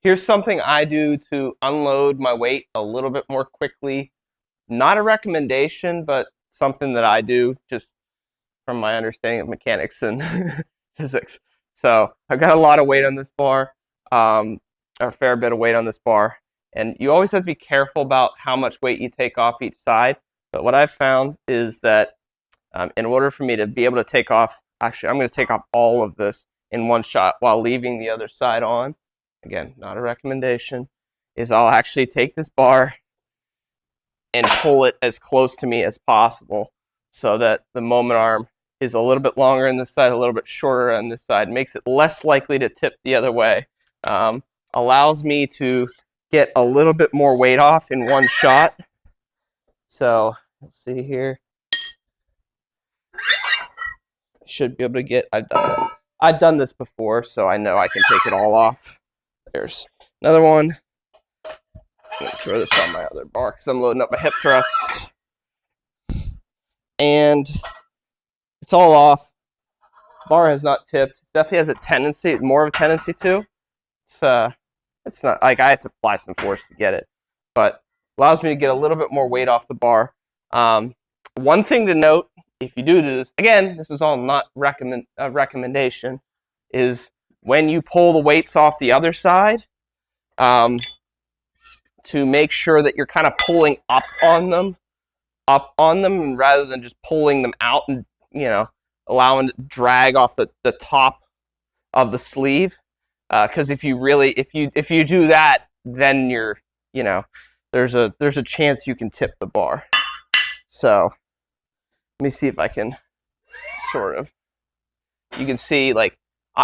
Here's something I do to unload my weight a little bit more quickly. Not a recommendation, but something that I do just from my understanding of mechanics and physics. So I've got a lot of weight on this bar, a fair bit of weight on this bar. And you always have to be careful about how much weight you take off each side. But what I've found is that in order for me to be able to take off, actually, I'm going to take off all of this in one shot while leaving the other side on. Again, not a recommendation, is I'll actually take this bar and pull it as close to me as possible so that the moment arm is a little bit longer on this side, a little bit shorter on this side, makes it less likely to tip the other way. Allows me to get a little bit more weight off in one shot. So let's see here. I should be able to get, I've done this before, so I know I can take it all off. There's another one. I'm gonna throw this on my other bar because I'm loading up my hip thrusts. And it's all off. Bar has not tipped. It definitely has a tendency, more of a tendency to. It's not like I have to apply some force to get it, but allows me to get a little bit more weight off the bar. One thing to note, if you do this, again, this is all not a recommendation, is when you pull the weights off the other side, to make sure that you're kind of pulling up on them rather than just pulling them out and, you know, allowing it to drag off the top of the sleeve. Because if you do that, then you're, you know, there's a chance you can tip the bar. So let me see if I can sort of, you can see like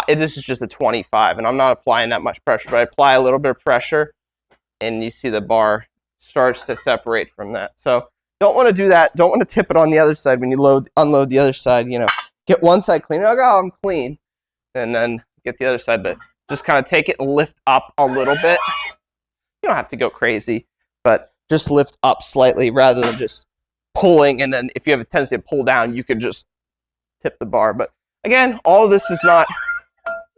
this is just a 25 and I'm not applying that much pressure, but I apply a little bit of pressure and you see the bar starts to separate from that. So don't want to do that. Don't want to tip it on the other side when you unload the other side. You know, get one side clean. Oh, I'm clean, and then get the other side. But just kind of take it and lift up a little bit. You don't have to go crazy, but just lift up slightly rather than just pulling. And then if you have a tendency to pull down, you could just tip the bar. But again, all of this is not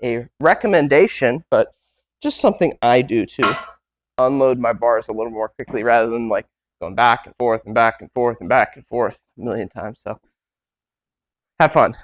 a recommendation, but just something I do to unload my bars a little more quickly rather than like going back and forth and back and forth and back and forth a million times. So have fun.